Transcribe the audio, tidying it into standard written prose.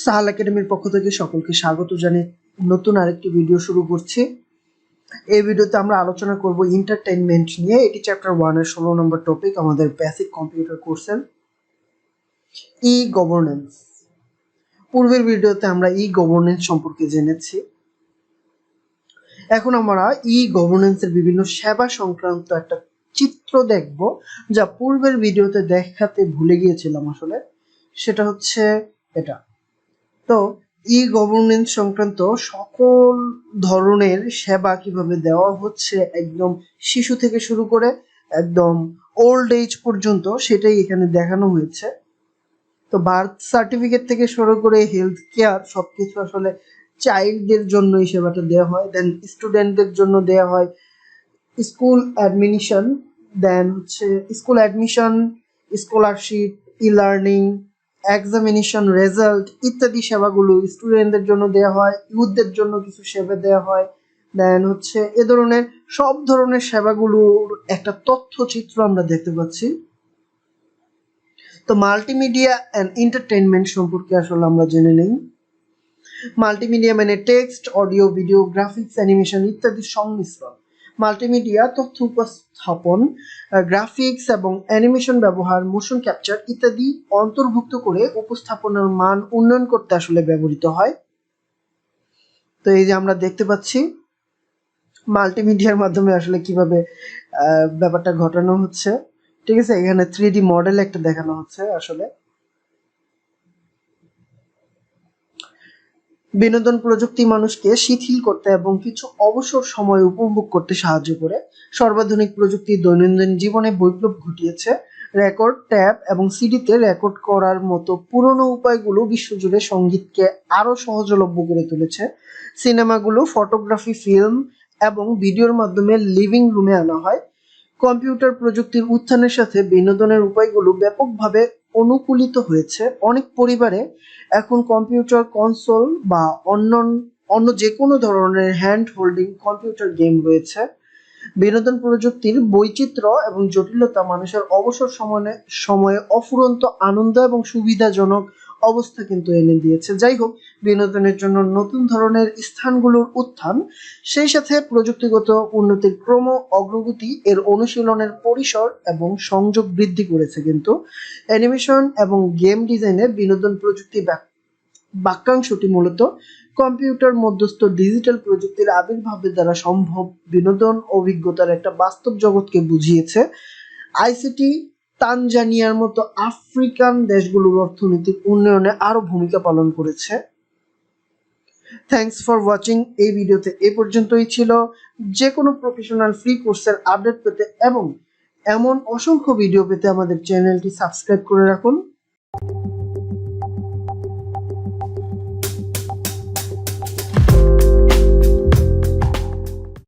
সাহাল একাডেমির পক্ষ থেকে সকলকে স্বাগত জানিয়ে নতুন আরেকটি ভিডিও শুরু করছি। এই ভিডিওতে আমরা আলোচনা করব এন্টারটেইনমেন্ট নিয়ে। এটি চ্যাপ্টার 1 এর 16 নম্বর টপিক আমাদের বেসিক কম্পিউটার কোর্সের ই গভর্নেন্স। পূর্বের ভিডিওতে আমরা ই গভর্নেন্স সম্পর্কে জেনেছি। এখন আমরা ই গভর্নেন্সের বিভিন্ন সেবা সংক্রান্ত একটা চিত্র দেখব, যা পূর্বের ভিডিওতে দেখাতে ভুলে গিয়েছিলাম আসলে। সেটা হচ্ছে এটা। তো ই গভর্নেন্স সংক্রান্ত সকল ধরনের সেবা কিভাবে দেওয়া হচ্ছে, একদম শিশু থেকে শুরু করে একদম ওল্ড এজ পর্যন্ত, সেটাই এখানে দেখানো হয়েছে। তো বার্থ সার্টিফিকেট থেকে শুরু করে হেলথ কেয়ার সবকিছু আসলে চাইল্ডদের জন্য এই সেবাটা দেওয়া হয়। দেন স্টুডেন্টদের জন্য দেওয়া হয় স্কুল অ্যাডমিশন, দেন হচ্ছে school admission, scholarship, e learning, examination result ইত্যাদি সেবাগুলো স্টুডেন্টদের জন্য দেওয়া হয়। ইউথদের জন্য কিছু সেবা দেওয়া হয়। দেন হচ্ছে এ ধরনের সব ধরনের সেবাগুলোর একটা তথ্যচিত্র আমরা দেখতে পাচ্ছি। তো মাল্টিমিডিয়া অ্যান্ড এন্টারটেইনমেন্ট সম্পর্কে আসলে আমরা জেনে নেই। মাল্টিমিডিয়া মানে text, audio, video, graphics, animation ইত্যাদির সংমিশ্রণ। মাল্টিমিডিয়া তথ্য উপস্থাপন, গ্রাফিক্স এবং অ্যানিমেশন ব্যবহার, মোশন ক্যাপচার ইত্যাদি অন্তর্ভুক্ত করে উপস্থাপনার মান উন্নয়ন করতে আসলে ব্যবহৃত হয়। তো এই যে আমরা দেখতে পাচ্ছি মাল্টিমিডিয়ার মাধ্যমে আসলে কিভাবে ব্যাপারটা ঘটানো হচ্ছে। ঠিক আছে, এখানে 3D মডেল একটা দেখানো হচ্ছে। আসলে বিনোদন প্রযুক্তি মানুষকে শিথিল করতে এবং কিছু অবসর সময় উপভোগ করতে সাহায্য করে। সর্বাধুনিক প্রযুক্তি দৈনন্দিন জীবনে বৈপ্লব ঘটিয়েছে। রেকর্ড, ট্যাপ এবং সিডিতে রেকর্ড করার মতো পুরনো উপায়গুলো বিশ্বজুড়ে সঙ্গীতকে আরো সহজলভ্য করে তুলেছে। সিনেমাগুলো ফটোগ্রাফি, ফিল্ম এবং ভিডিওর মাধ্যমে লিভিং রুমে আনা হয়। কম্পিউটার প্রযুক্তির উত্থানের সাথে বিনোদনের উপায়গুলো ব্যাপকভাবে অনুকূলিত হয়েছে। অনেক পরিবারে এখন কম্পিউটার, কনসোল বা অন্য যে কোনো ধরনের হ্যান্ড হোল্ডিং কম্পিউটার গেম রয়েছে। বিনোদন প্রযুক্তির বৈচিত্র্য এবং জটিলতা মানুষের অবসর সময়ে অফুরন্ত আনন্দ এবং সুবিধাজনক অবস্থা কিন্তু এনে দিয়েছে। যাই হোক, বিনোদনের জন্য নতুন ধরনের স্থানগুলোর উত্থান, সেই সাথে প্রযুক্তিগত উন্নতির ক্রম অগ্রগতি এর অনুশীলনের পরিসর এবং সংযোগ বৃদ্ধি করেছে। কিন্তু অ্যানিমেশন এবং গেম ডিজাইনে বিনোদন প্রযুক্তি বাক্যাংশটি মূলত কম্পিউটার মধ্যস্থ ডিজিটাল প্রযুক্তির আবির্ভাবের দ্বারা সম্ভব বিনোদন অভিজ্ঞতার একটা বাস্তব জগৎকে বুঝিয়েছে। আইসিটি তানজানিয়ার মতো আফ্রিকান দেশগুলোর অর্থনৈতিক উন্নয়নে আরো ভূমিকা পালন করেছে। Thanks for watching. এই ভিডিওতে এ পর্যন্তই ছিল। যে কোনো প্রফেশনাল ফ্রি কোর্সের আপডেট পেতে এবং এমন অসংখ্য ভিডিও পেতে আমাদের চ্যানেলটি সাবস্ক্রাইব করে রাখুন।